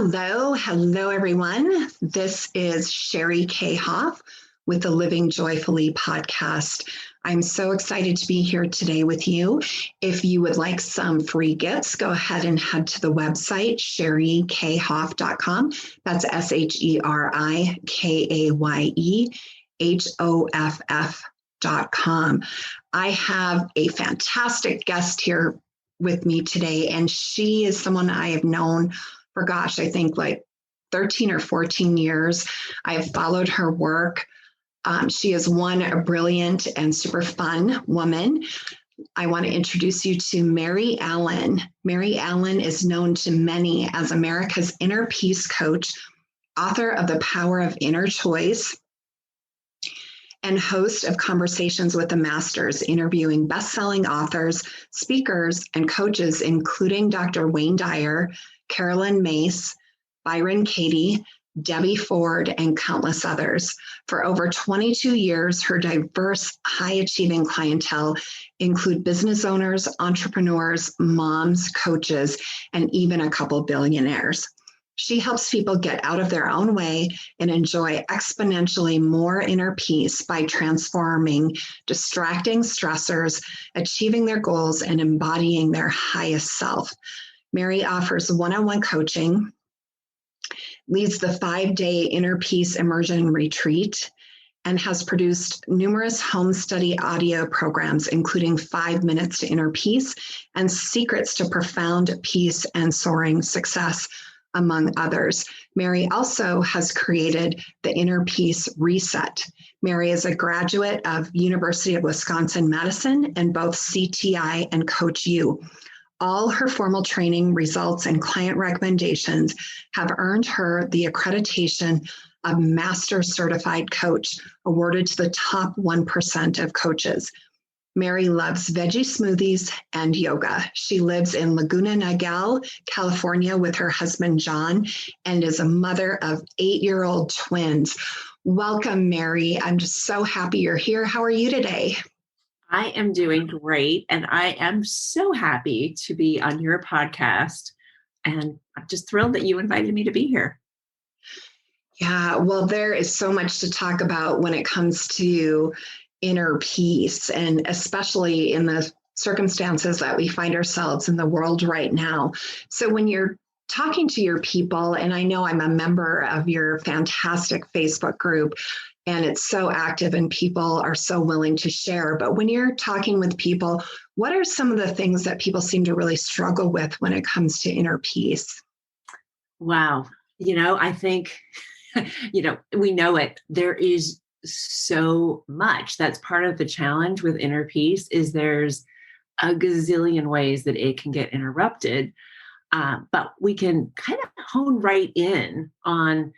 Hello, everyone. This is Sheri Kaye Hoff with the Living Joyfully podcast. I'm so excited to be here today with you. If you would like some free gifts, go ahead and head to the website, sherikayhoff.com. That's SherikayEhoff.com. I have a fantastic guest here with me today, and she is someone I have known for, I think like 13 or 14 years. I have followed her work. She is a brilliant and super fun woman. I want to introduce you to Mary Allen. Mary Allen is known to many as America's inner peace coach, author of The Power of Inner Choice, and host of Conversations with the Masters, interviewing best-selling authors, speakers, and coaches, including Dr. Wayne Dyer, Carolyn Myss, Byron Katie, Debbie Ford, and countless others. For over 22 years, her diverse, high-achieving clientele include business owners, entrepreneurs, moms, coaches, and even a couple billionaires. She helps people get out of their own way and enjoy exponentially more inner peace by transforming distracting stressors, achieving their goals, and embodying their highest self. Mary offers one-on-one coaching, leads the 5-day Inner Peace Immersion Retreat, and has produced numerous home study audio programs, including 5 Minutes to Inner Peace and Secrets to Profound Peace and Soaring Success, among others. Mary also has created the Inner Peace Reset. Mary is a graduate of University of Wisconsin-Madison and both CTI and Coach U. All her formal training results and client recommendations have earned her the accreditation of Master Certified Coach, awarded to the top 1% of coaches. Mary loves veggie smoothies and yoga. She lives in Laguna Niguel, California with her husband, John, and is a mother of 8-year-old twins. Welcome, Mary. I'm just so happy you're here. How are you today? I am doing great, and I am so happy to be on your podcast, and I'm just thrilled that you invited me to be here. Yeah, well, there is so much to talk about when it comes to inner peace, and especially in the circumstances that we find ourselves in the world right now. So when you're talking to your people, and I know I'm a member of your fantastic Facebook group, and it's so active and people are so willing to share. But when you're talking with people, what are some of the things that people seem to really struggle with when it comes to inner peace? Wow. I think, we know it. There is so much. That's part of the challenge with inner peace is there's a gazillion ways that it can get interrupted. But we can kind of hone right in on,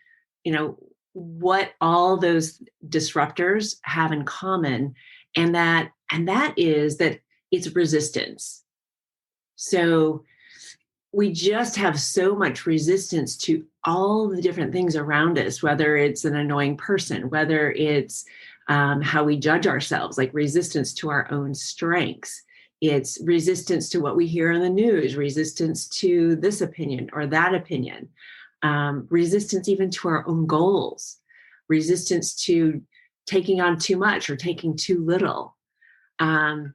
what all those disruptors have in common. And that is that it's resistance. So we just have so much resistance to all the different things around us, whether it's an annoying person, whether it's how we judge ourselves, like resistance to our own strengths. It's resistance to what we hear in the news, resistance to this opinion or that opinion, resistance even to our own goals, resistance to taking on too much or taking too little. And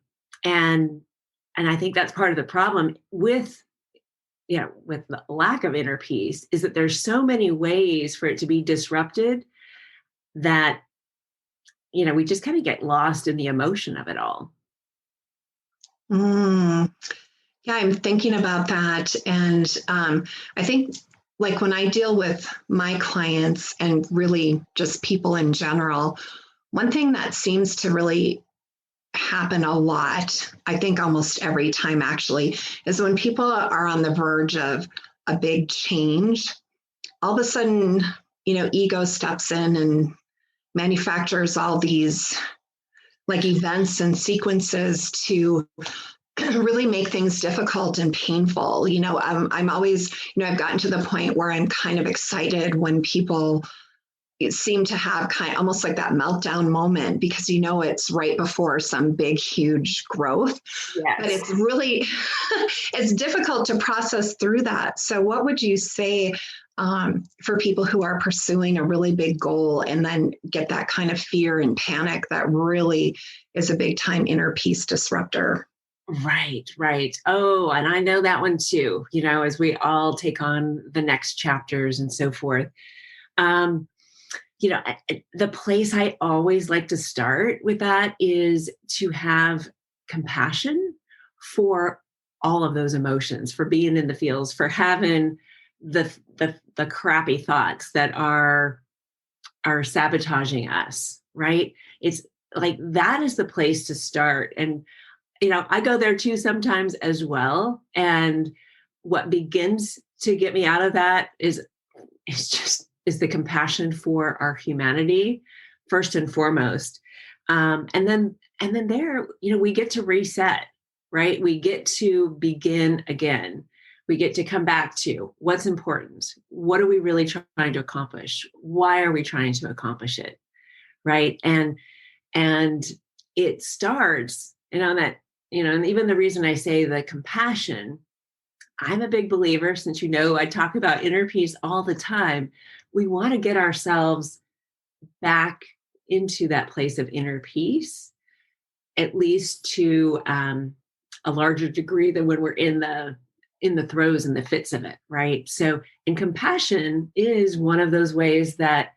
I think that's part of the problem with the lack of inner peace is that there's so many ways for it to be disrupted that, we just kind of get lost in the emotion of it all. Yeah, I'm thinking about that. And I think like when I deal with my clients and really just people in general, one thing that seems to really happen a lot, I think almost every time actually, is when people are on the verge of a big change, all of a sudden, ego steps in and manufactures all these like events and sequences to really make things difficult and painful. I'm always, I've gotten to the point where I'm kind of excited when people seem to have kind of almost like that meltdown moment because it's right before some big, huge growth. Yes. But it's really, it's difficult to process through that. So what would you say for people who are pursuing a really big goal and then get that kind of fear and panic, that really is a big time inner peace disruptor. Right, right. Oh, and I know that one too, as we all take on the next chapters and so forth. Um, the place I always like to start with that is to have compassion for all of those emotions, for being in the feels, for having the crappy thoughts that are sabotaging us, right? It's like that is the place to start. And I go there too sometimes as well. And what begins to get me out of that is the compassion for our humanity, first and foremost. And then there, we get to reset, right? We get to begin again. We get to come back to what's important. What are we really trying to accomplish? Why are we trying to accomplish it? Right. And it starts, that, and even the reason I say the compassion, I'm a big believer, since I talk about inner peace all the time. We want to get ourselves back into that place of inner peace, at least to a larger degree than when we're in the throes and the fits of it, right? So, and compassion is one of those ways that,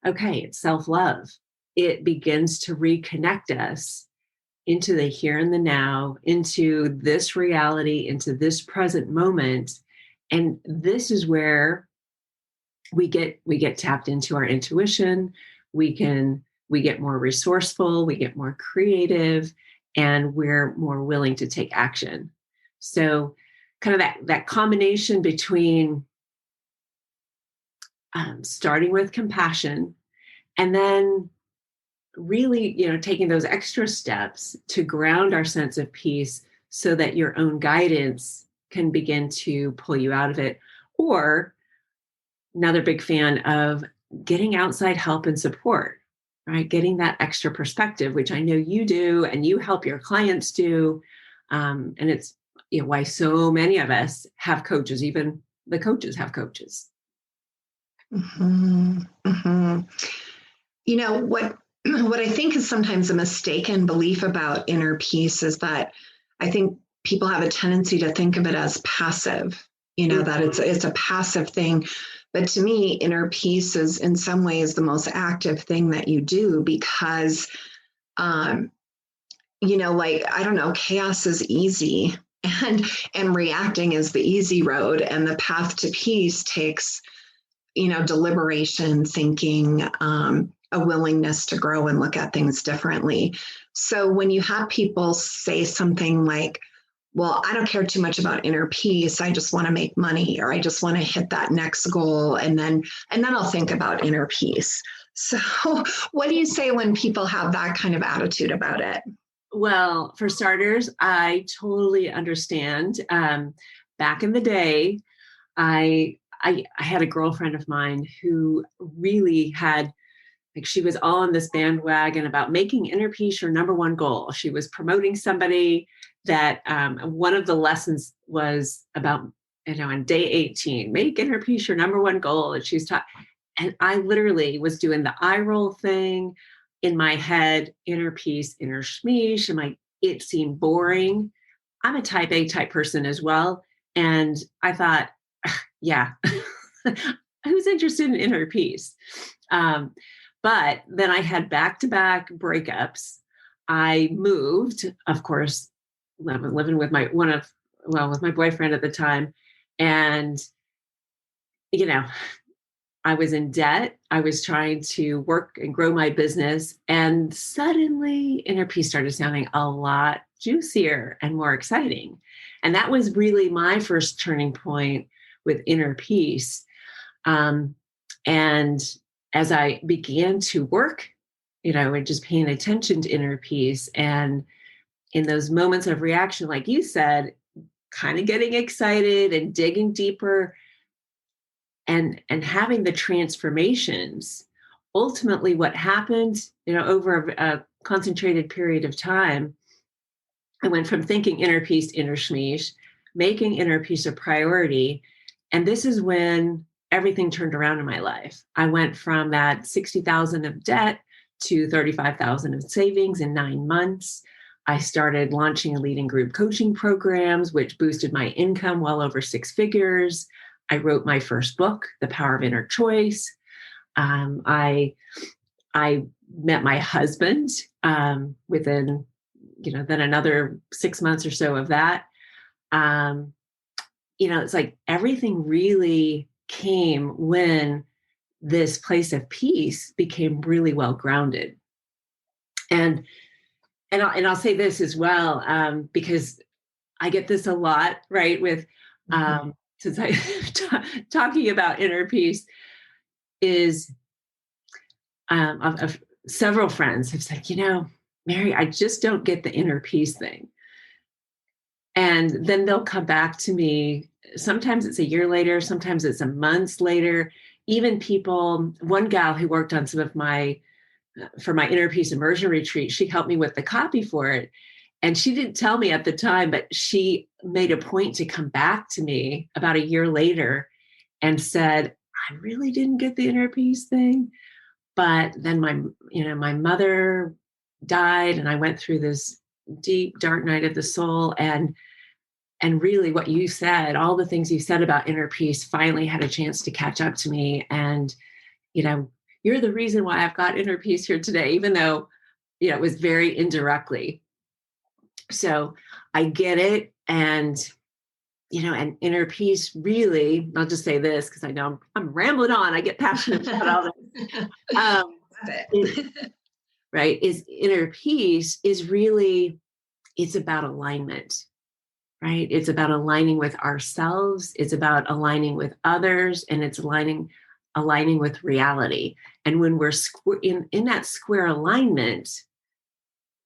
okay, it's self-love. It begins to reconnect us into the here and the now, into this reality, into this present moment. And this is where we get tapped into our intuition. We get more resourceful, we get more creative, and we're more willing to take action. So kind of that combination between starting with compassion and then really, taking those extra steps to ground our sense of peace so that your own guidance can begin to pull you out of it. Or another big fan of getting outside help and support, right? Getting that extra perspective, which I know you do and you help your clients do. And it's why so many of us have coaches, even the coaches have coaches. Mm-hmm. Mm-hmm. What I think is sometimes a mistaken belief about inner peace is that I think people have a tendency to think of it as passive, that it's a passive thing. But to me, inner peace is in some ways the most active thing that you do because, I don't know, chaos is easy and reacting is the easy road, and the path to peace takes, deliberation, thinking, a willingness to grow and look at things differently. So when you have people say something like, well, I don't care too much about inner peace, I just want to make money, or I just want to hit that next goal, and then I'll think about inner peace. So what do you say when people have that kind of attitude about it? Well, for starters, I totally understand. Back in the day, I had a girlfriend of mine who really had, she was all on this bandwagon about making inner peace your number one goal. She was promoting somebody that one of the lessons was about, on day 18, make inner peace your number one goal. And she's taught, and I literally was doing the eye roll thing in my head, inner peace, inner schmeesh. And it seemed boring. I'm a type A type person as well. And I thought, yeah, who's interested in inner peace? But then I had back-to-back breakups. I moved, of course, living with my with my boyfriend at the time. And, I was in debt. I was trying to work and grow my business. And suddenly inner peace started sounding a lot juicier and more exciting. And that was really my first turning point with inner peace. And as I began to work, and just paying attention to inner peace, and in those moments of reaction, like you said, kind of getting excited and digging deeper and having the transformations, ultimately what happened, over a concentrated period of time, I went from thinking inner peace, inner schmeesh, making inner peace a priority. And this is when everything turned around in my life. I went from that 60,000 of debt to 35,000 of savings in 9 months. I started launching and leading group coaching programs, which boosted my income well over 6 figures. I wrote my first book, The Power of Inner Choice. I met my husband within, then another 6 months or so of that. It's like everything really came when this place of peace became really well grounded. And I'll say this as well, because I get this a lot, right? With since I talking about inner peace is of several friends have said, Mary, I just don't get the inner peace thing. And then they'll come back to me. Sometimes it's a year later, sometimes it's a month later. Even people, one gal who worked on some of for my inner peace immersion retreat, she helped me with the copy for it. And she didn't tell me at the time, but she made a point to come back to me about a year later and said, I really didn't get the inner peace thing. But then my mother died and I went through this deep, dark night of the soul. And really what you said, all the things you said about inner peace finally had a chance to catch up to me. And, you're the reason why I've got inner peace here today, even though, it was very indirectly. So I get it. And, and inner peace really, I'll just say this because I know I'm rambling on. I get passionate about all this. Right. Is inner peace is really, it's about alignment, right? It's about aligning with ourselves. It's about aligning with others, and it's aligning with reality. And when we're in that square alignment,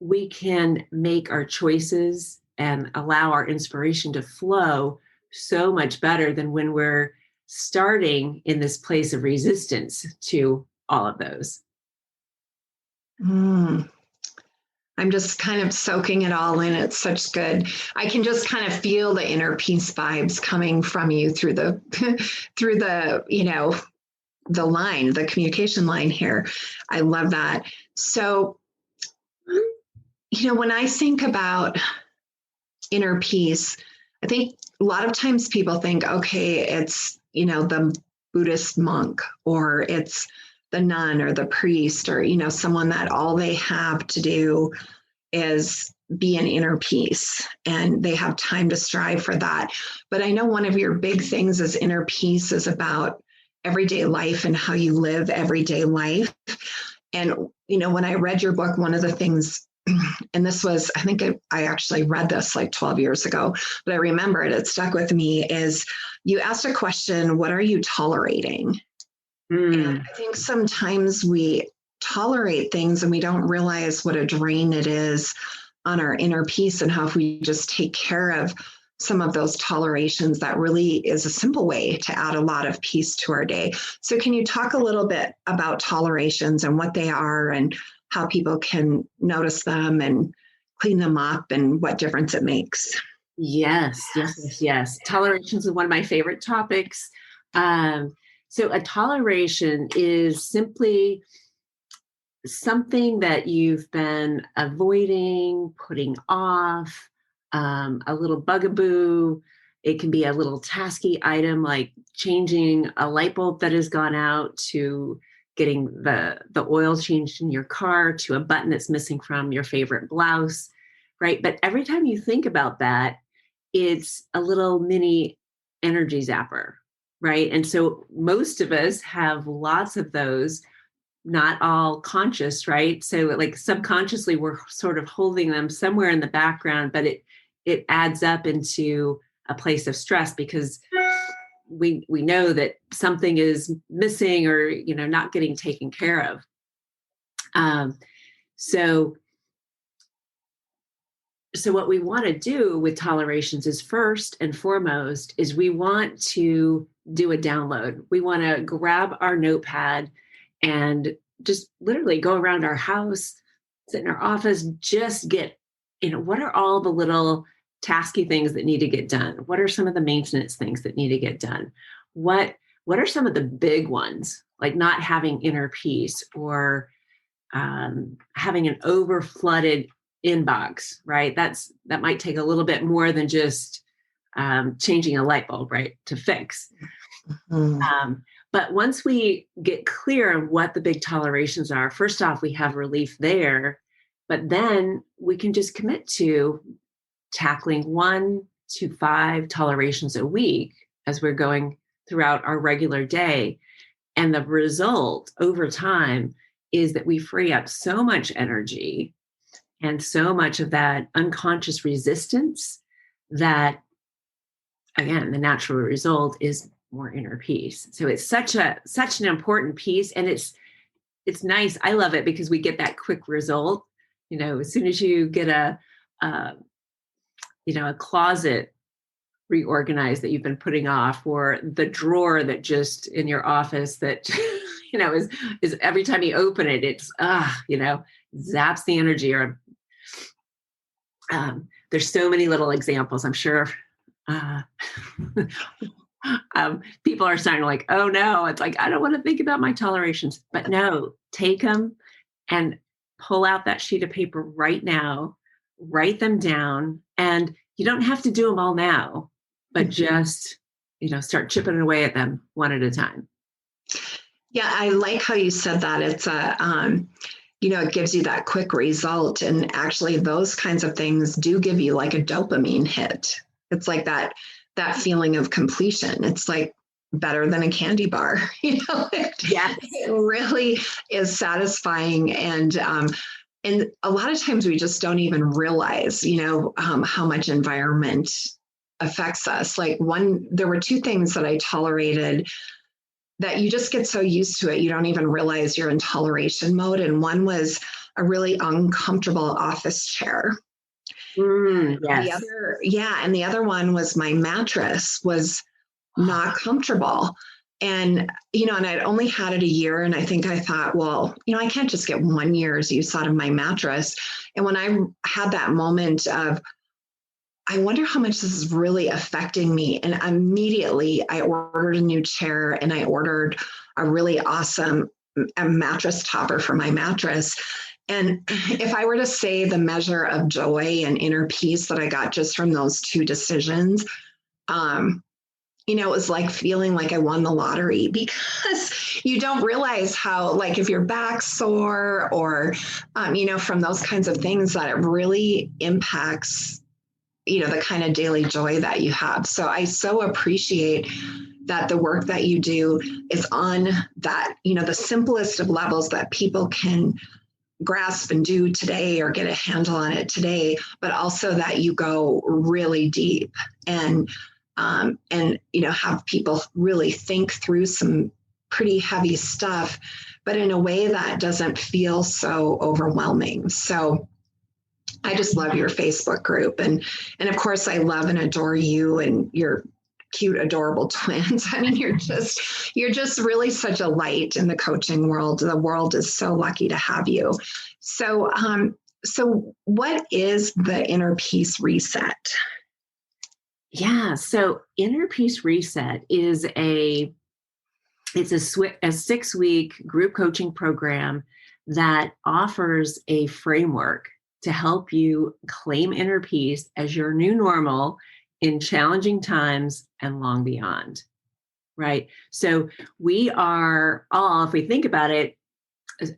we can make our choices and allow our inspiration to flow so much better than when we're starting in this place of resistance to all of those. I'm just kind of soaking it all in. It's such good. I can just kind of feel the inner peace vibes coming from you through the, the line, the communication line here. I love that. So, when I think about inner peace, I think a lot of times people think, okay, it's, the Buddhist monk, or it's the nun or the priest, or, someone that all they have to do is be in inner peace and they have time to strive for that. But I know one of your big things is inner peace is about everyday life and how you live everyday life. And, when I read your book, one of the things, and this was, I think I actually read this like 12 years ago, but I remember it stuck with me, is you asked a question, what are you tolerating? And I think sometimes we tolerate things and we don't realize what a drain it is on our inner peace, and how if we just take care of some of those tolerations, that really is a simple way to add a lot of peace to our day. So can you talk a little bit about tolerations and what they are and how people can notice them and clean them up and what difference it makes? Yes. Tolerations is one of my favorite topics. So a toleration is simply something that you've been avoiding, putting off, a little bugaboo. It can be a little tasky item like changing a light bulb that has gone out, to getting the oil changed in your car, to a button that's missing from your favorite blouse, right? But every time you think about that, it's a little mini energy zapper, right? And so most of us have lots of those, not all conscious, right? So like subconsciously, we're sort of holding them somewhere in the background, but it adds up into a place of stress because we know that something is missing or, not getting taken care of. So what we want to do with tolerations is, first and foremost, is we want to do a download. We want to grab our notepad and just literally go around our house, sit in our office, just get, what are all the little tasky things that need to get done? What are some of the maintenance things that need to get done? What what are some of the big ones, like not having inner peace or having an over flooded inbox, right? That might take a little bit more than just changing a light bulb, right, to fix. But once we get clear on what the big tolerations are, first off, we have relief there, but then we can just commit to tackling 1 to 5 tolerations a week as we're going throughout our regular day. And the result over time is that we free up so much energy and so much of that unconscious resistance that, again, the natural result is more inner peace. So it's such an important piece, and it's nice. I love it because we get that quick result. As soon as you get a closet reorganized that you've been putting off, or the drawer that just in your office that is every time you open it, it's zaps the energy. Or there's so many little examples. I'm sure people are starting like, oh no, it's like, I don't want to think about my tolerations. But no, take them and pull out that sheet of paper right now, write them down. And you don't have to do them all now, but just, start chipping away at them one at a time. Yeah, I like how you said that. It's it gives you that quick result. And actually those kinds of things do give you like a dopamine hit. It's like that feeling of completion. It's like better than a candy bar. It really is satisfying. And a lot of times we just don't even realize, how much environment affects us. Like there were 2 things that I tolerated that you just get so used to it, you don't even realize you're in toleration mode. And one was a really uncomfortable office chair. Yes. And the other one was my mattress was not comfortable. And, and I'd only had it a year. And I think I thought, well, I can't just get 1 year's use out of my mattress. And when I had that moment of, I wonder how much this is really affecting me. And immediately I ordered a new chair, and I ordered a really awesome mattress topper for my mattress. And if I were to say the measure of joy and inner peace that I got just from those 2 decisions, it was like feeling like I won the lottery, because you don't realize how, like, if your back's sore or, from those kinds of things, that it really impacts, the kind of daily joy that you have. So I so appreciate that the work that you do is on that, the simplest of levels that people can grasp and do today or get a handle on it today, but also that you go really deep and have people really think through some pretty heavy stuff, but in a way that doesn't feel so overwhelming. So I just love your Facebook group. And of course, I love and adore you and your cute, adorable twins. I mean, you're just really such a light in the coaching world. The world is so lucky to have you. So what is the Inner Peace Reset? Yeah. So Inner Peace Reset is a 6-week group coaching program that offers a framework to help you claim inner peace as your new normal in challenging times and long beyond, right? So we are all, if we think about it,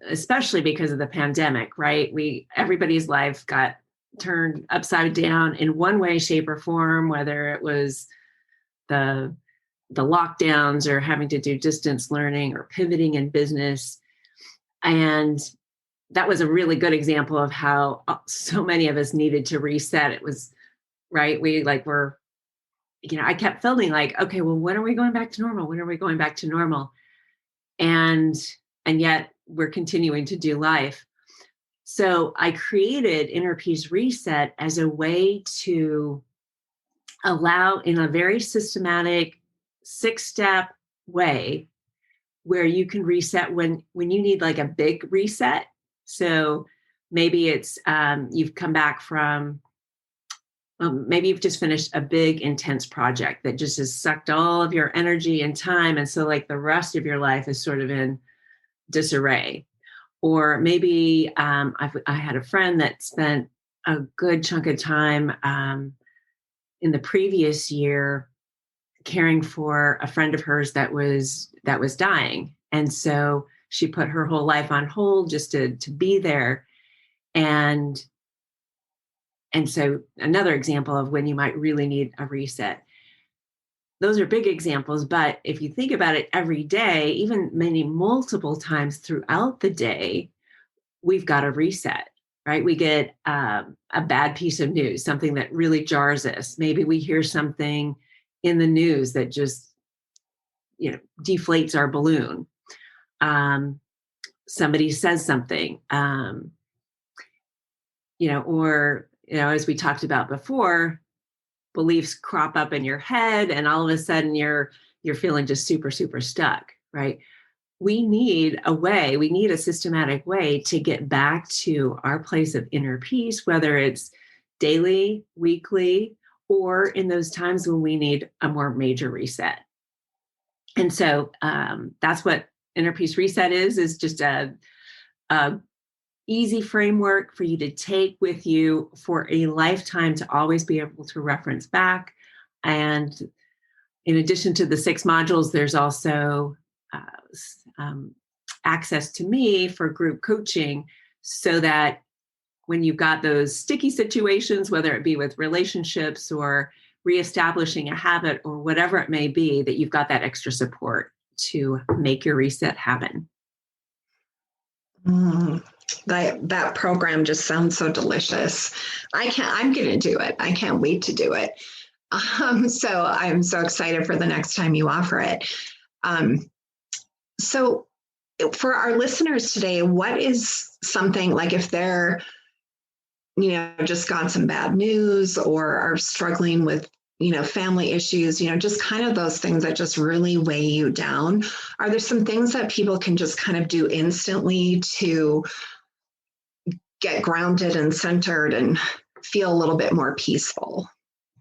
especially because of the pandemic, right? Everybody's life got turned upside down in one way, shape, or form, whether it was the lockdowns or having to do distance learning or pivoting in business. And that was a really good example of how so many of us needed to reset. It was, right, I kept feeling like, okay, well, when are we going back to normal? When are we going back to normal? And yet we're continuing to do life. So I created Inner Peace Reset as a way to allow, in a very systematic 6-step way, where you can reset when you need like a big reset. So maybe it's you've come back from maybe you've just finished a big, intense project that just has sucked all of your energy and time. And so like the rest of your life is sort of in disarray. Or maybe I had a friend that spent a good chunk of time in the previous year caring for a friend of hers that was dying. And so she put her whole life on hold just to be there. And so another example of when you might really need a reset. Those are big examples, but if you think about it every day, even multiple times throughout the day, we've got a reset, right? We get a bad piece of news, something that really jars us. Maybe we hear something in the news that just, deflates our balloon. Somebody says something, or, as we talked about before, beliefs crop up in your head and all of a sudden you're feeling just super, super stuck, right? We need a systematic way to get back to our place of inner peace, whether it's daily, weekly, or in those times when we need a more major reset. And so that's what Inner Peace Reset is just a easy framework for you to take with you for a lifetime to always be able to reference back. And in addition to the 6 modules, there's also access to me for group coaching so that when you've got those sticky situations, whether it be with relationships or reestablishing a habit or whatever it may be, that you've got that extra support to make your reset happen. That program just sounds so delicious. I'm going to do it. I can't wait to do it. So I'm so excited for the next time you offer it. So for our listeners today, what is something like if they're, just got some bad news or are struggling with, family issues, just kind of those things that just really weigh you down. Are there some things that people can just kind of do instantly to get grounded and centered and feel a little bit more peaceful?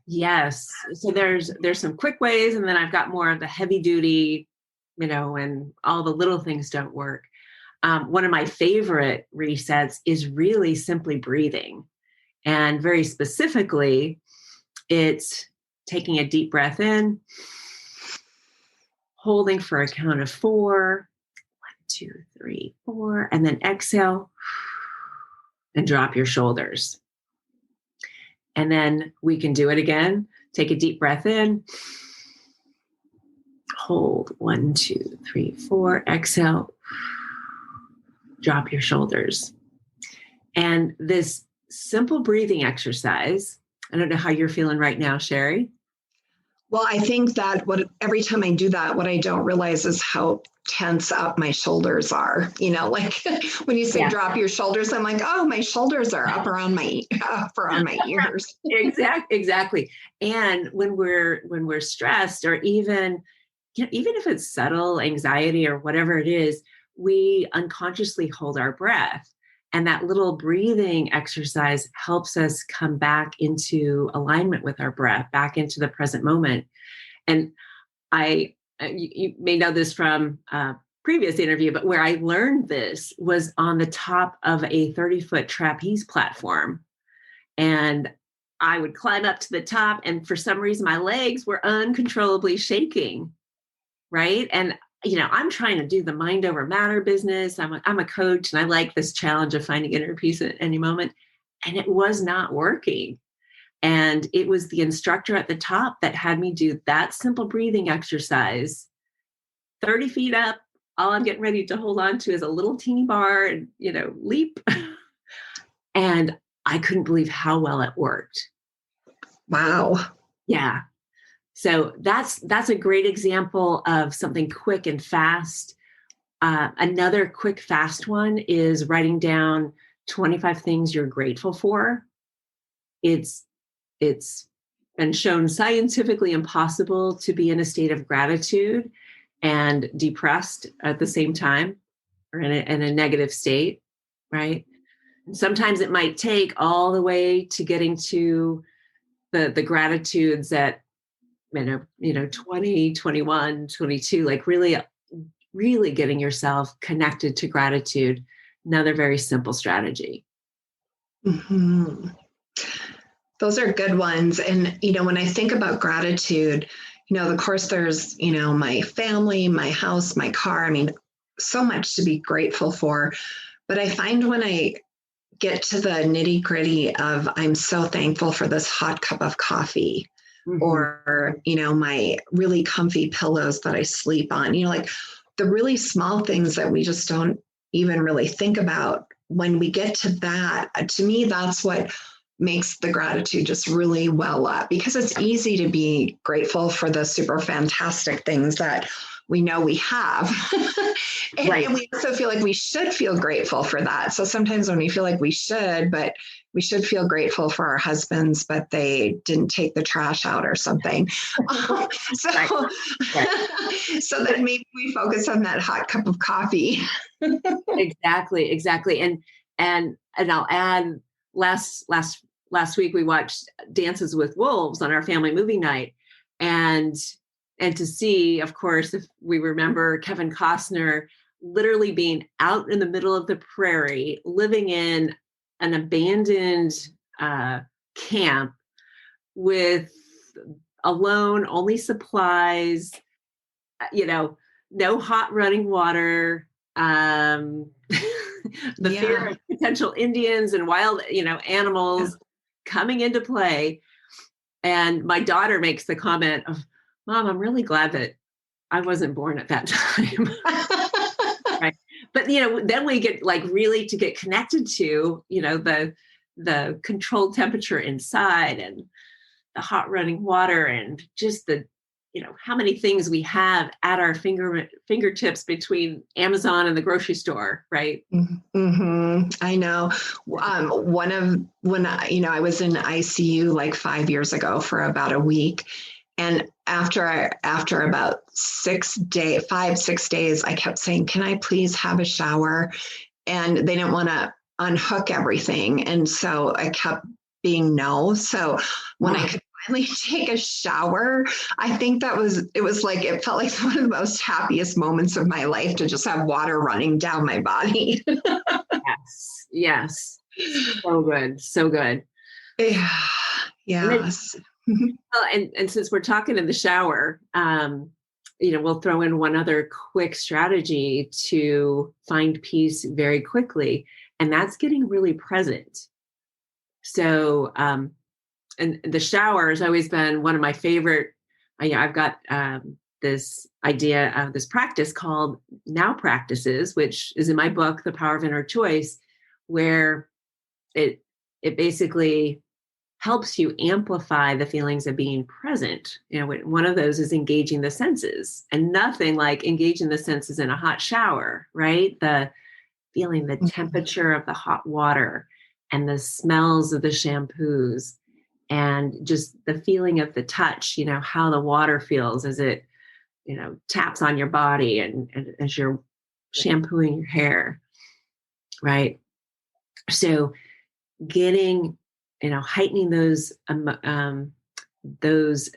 Yes. So there's some quick ways, and then I've got more of the heavy duty, when all the little things don't work. One of my favorite resets is really simply breathing. And very specifically, it's taking a deep breath in, holding for a count of 4, 1, 2, 3, 4, and then exhale and drop your shoulders. And then we can do it again. Take a deep breath in, hold 1, 2, 3, 4, exhale, drop your shoulders. And this simple breathing exercise, I don't know how you're feeling right now, Sheri. Well, I think that every time I do that, what I don't realize is how tense up my shoulders are. Like when you say drop your shoulders, I'm like, oh, my shoulders are up around my ears. Exactly. And when we're stressed, or even if it's subtle anxiety or whatever it is, we unconsciously hold our breath. And that little breathing exercise helps us come back into alignment with our breath, back into the present moment. And you may know this from a previous interview, but where I learned this was on the top of a 30-foot trapeze platform. And I would climb up to the top, and for some reason, my legs were uncontrollably shaking, right? And I'm trying to do the mind over matter business. I'm a coach, and I like this challenge of finding inner peace at any moment. And it was not working. And it was the instructor at the top that had me do that simple breathing exercise, 30 feet up. All I'm getting ready to hold on to is a little teeny bar and, leap. And I couldn't believe how well it worked. Wow. Yeah. So that's a great example of something quick and fast. Another quick, fast one is writing down 25 things you're grateful for. It's been shown scientifically impossible to be in a state of gratitude and depressed at the same time, or in a negative state, right? And sometimes it might take all the way to getting to the gratitudes that, 20, 21, 22, like really getting yourself connected to gratitude. Another very simple strategy. Mm-hmm. Those are good ones. And, when I think about gratitude, of course, there's, my family, my house, my car. I mean, so much to be grateful for. But I find when I get to the nitty gritty of, I'm so thankful for this hot cup of coffee, or, my really comfy pillows that I sleep on, like the really small things that we just don't even really think about. When we get to that, to me, that's what makes the gratitude just really well up, because it's easy to be grateful for the super fantastic things that we know we have. And we also feel like we should feel grateful for that. So sometimes when we feel like we should, but we should feel grateful for our husbands, but they didn't take the trash out or something. So that maybe we focus on that hot cup of coffee. Exactly. And I'll add, last week we watched Dances with Wolves on our family movie night, and to see, of course, if we remember Kevin Costner literally being out in the middle of the prairie, living in an abandoned camp with alone, only supplies, no hot running water, the fear of potential Indians and wild, animals coming into play. And my daughter makes the comment of, Mom, I'm really glad that I wasn't born at that time. Right. But, then we get really to get connected to, the controlled temperature inside, and the hot running water, and just the, how many things we have at our fingertips between Amazon and the grocery store, right? Mm-hmm. I know. When I was in ICU like 5 years ago for about a week, and after about 6 days, 5-6 days, I kept saying, "Can I please have a shower?" And they didn't want to unhook everything, and so I kept being no. So when I could finally take a shower, I think it felt like one of the most happiest moments of my life to just have water running down my body. Yes. So good. Yeah. Yes. Well, and since we're talking in the shower, we'll throw in one other quick strategy to find peace very quickly, and that's getting really present. So, and the shower has always been one of my favorite. I've got this idea of this practice called Now Practices, which is in my book, The Power of Inner Choice, where it basically helps you amplify the feelings of being present. One of those is engaging the senses, and nothing like engaging the senses in a hot shower, right? The feeling the temperature of the hot water, and the smells of the shampoos, and just the feeling of the touch, how the water feels as it, taps on your body, and as you're shampooing your hair, right? So getting, heightening those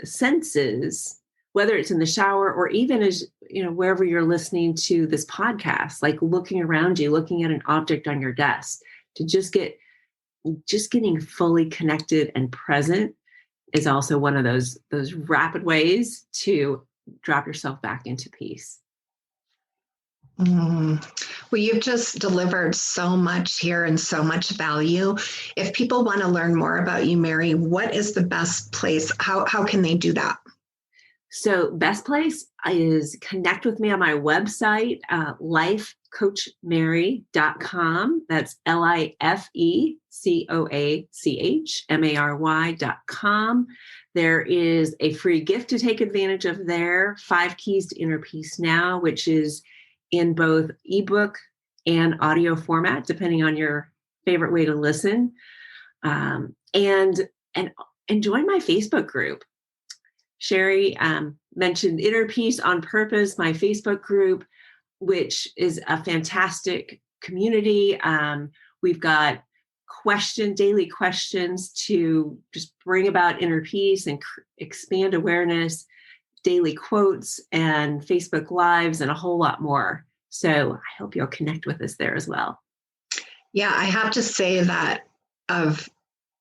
senses, whether it's in the shower or even as, wherever you're listening to this podcast, like looking around you, looking at an object on your desk, to just getting fully connected and present is also one of those rapid ways to drop yourself back into peace. Well, you've just delivered so much here and so much value. If people want to learn more about you, Mary, what is the best place? How can they do that? So best place is connect with me on my website, lifecoachmary.com. That's LIFECOACHMARY.com. There is a free gift to take advantage of there, 5 Keys to Inner Peace Now, which is in both ebook and audio format, depending on your favorite way to listen. And join my Facebook group. Sheri mentioned Inner Peace on Purpose, my Facebook group, which is a fantastic community. We've got daily questions to just bring about inner peace and expand awareness, daily quotes and Facebook Lives and a whole lot more. So I hope you'll connect with us there as well. Yeah, I have to say that of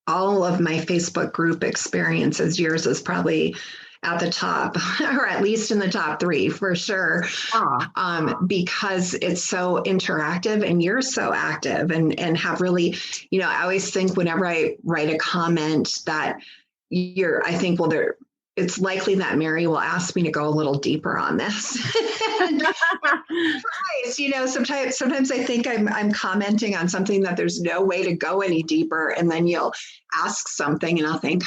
all of my Facebook group experiences, yours is probably at the top, or at least in the top 3 for sure, because it's so interactive and you're so active and have really, I always think whenever I write a comment that I think, well, it's likely that Mary will ask me to go a little deeper on this. Sometimes I think I'm commenting on something that there's no way to go any deeper. And then you'll ask something and I'll think,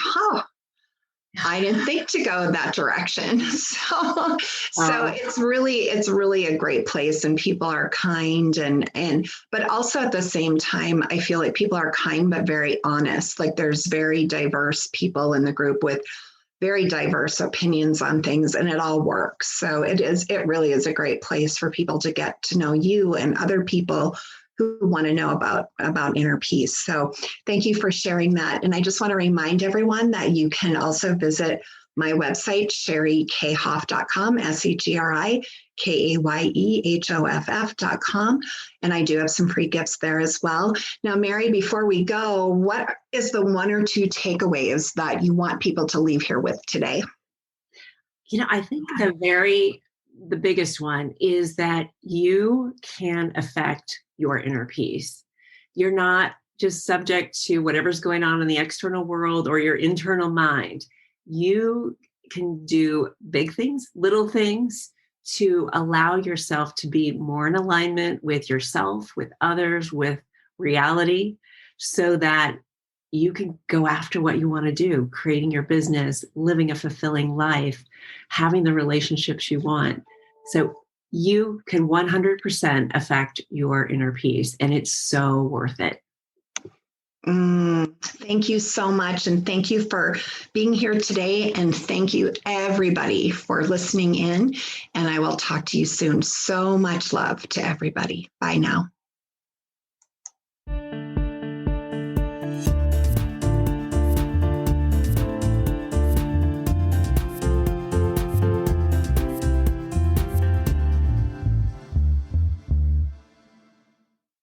I didn't think to go in that direction. So it's really a great place, and people are kind but also at the same time, I feel like people are kind, but very honest. Like there's very diverse people in the group with very diverse opinions on things, and it all works. So it really is a great place for people to get to know you and other people who want to know about inner peace. So thank you for sharing that. And I just want to remind everyone that you can also visit my website, SheriKayhoff.com, SheriKayehOff.com. And I do have some free gifts there as well. Now, Mary, before we go, what is the 1 or 2 takeaways that you want people to leave here with today? I think the biggest one is that you can affect your inner peace. You're not just subject to whatever's going on in the external world or your internal mind. You can do big things, little things to allow yourself to be more in alignment with yourself, with others, with reality, so that you can go after what you want to do, creating your business, living a fulfilling life, having the relationships you want. So you can 100% affect your inner peace, and it's so worth it. Thank you so much. And thank you for being here today. And thank you, everybody, for listening in. And I will talk to you soon. So much love to everybody. Bye now.